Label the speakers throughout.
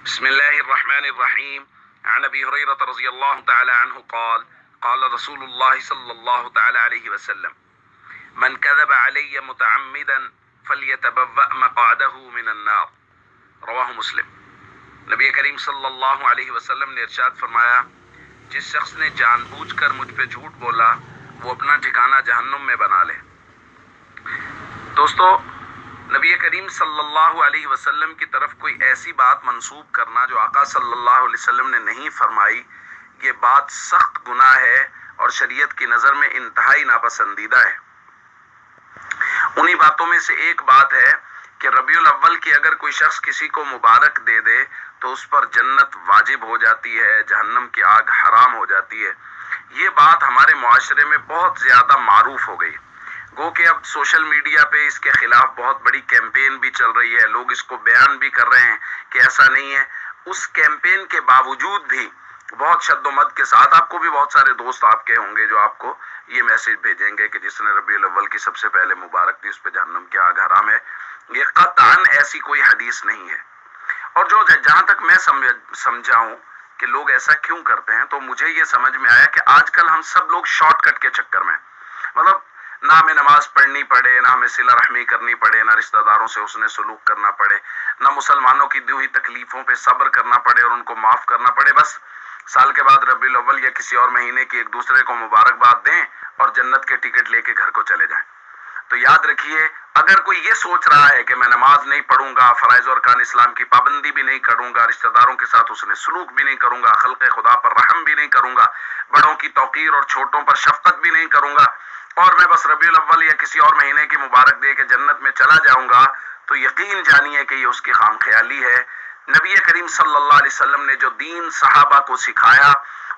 Speaker 1: بسم الله الرحمن الرحيم. عن ابي هريرة رضي الله تعالى عنه قال قال رسول الله صلى الله تعالى عليه وسلم من كذب علي متعمدا فليتبوأ مقعده من النار رواہ مسلم۔ نبی کریم صلی اللہ علیہ وسلم نے ارشاد فرمایا، جس شخص نے جان بوجھ کر مجھ پہ جھوٹ بولا وہ اپنا ٹھکانہ جہنم میں بنا لے۔ دوستو، نبی کریم صلی اللہ علیہ وسلم کی طرف کوئی ایسی بات منسوب کرنا جو آقا صلی اللہ علیہ وسلم نے نہیں فرمائی، یہ بات سخت گناہ ہے اور شریعت کی نظر میں انتہائی ناپسندیدہ ہے۔ انہی باتوں میں سے ایک بات ہے کہ ربیع الاول کی اگر کوئی شخص کسی کو مبارک دے دے تو اس پر جنت واجب ہو جاتی ہے، جہنم کی آگ حرام ہو جاتی ہے۔ یہ بات ہمارے معاشرے میں بہت زیادہ معروف ہو گئی، گو کہ اب سوشل میڈیا پہ اس کے خلاف بہت بڑی کیمپین بھی چل رہی ہے، لوگ اس کو بیان بھی کر رہے ہیں کہ ایسا نہیں ہے۔ اس کیمپین کے باوجود بھی بہت شد و مد کے ساتھ آپ کو بھی بہت سارے دوست آپ کے ہوں گے جو آپ کو یہ میسج بھیجیں گے کہ جس نے ربیع الاول کی سب سے پہلے مبارک دی اس پہ جہنم کی آگ حرام ہے۔ یہ قطعاً ایسی کوئی حدیث نہیں ہے۔ اور جہاں تک میں سمجھا ہوں کہ لوگ ایسا کیوں کرتے ہیں، تو مجھے یہ سمجھ میں آیا کہ آج کل ہم سب لوگ شارٹ کٹ کے چکر میں، مطلب نہ ہمیں نماز پڑھنی پڑے، نہ ہمیں صلہ رحمی کرنی پڑے، نہ رشتہ داروں سے حسن سلوک کرنا پڑے، نہ مسلمانوں کی دی ہوئی تکلیفوں پہ صبر کرنا پڑے اور ان کو معاف کرنا پڑے، بس سال کے بعد ربیع الاول یا کسی اور مہینے کی ایک دوسرے کو مبارکباد دیں اور جنت کے ٹکٹ لے کے گھر کو چلے جائیں۔ تو یاد رکھیے، اگر کوئی یہ سوچ رہا ہے کہ میں نماز نہیں پڑھوں گا، فرائض اور ارکان اسلام کی پابندی بھی نہیں کروں گا، رشتہ داروں کے ساتھ حسن سلوک بھی نہیں کروں گا، خلق خدا پر رحم بھی نہیں کروں گا، بڑوں کی توقیر اور چھوٹوں پر شفقت بھی نہیں کروں گا، اور میں بس ربیع الاول یا کسی اور مہینے کی مبارک دے کے جنت میں چلا جاؤں گا، تو یقین جانیے کہ یہ اس کی خام خیالی ہے۔ نبی کریم صلی اللہ علیہ وسلم نے جو دین صحابہ کو سکھایا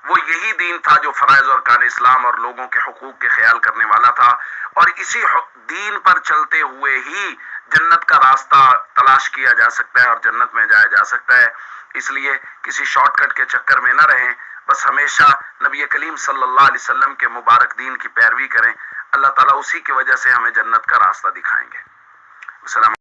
Speaker 1: وہ یہی دین تھا جو فرائض اور ارکان اسلام اور لوگوں کے حقوق کے خیال کرنے والا تھا، اور اسی دین پر چلتے ہوئے ہی جنت کا راستہ تلاش کیا جا سکتا ہے اور جنت میں جایا جا سکتا ہے۔ اس لیے کسی شارٹ کٹ کے چکر میں نہ رہیں، بس ہمیشہ نبی کریم صلی اللہ علیہ وسلم کے مبارک دین کی پیروی کریں۔ اللہ تعالیٰ اسی کی وجہ سے ہمیں جنت کا راستہ دکھائیں گے۔ السلام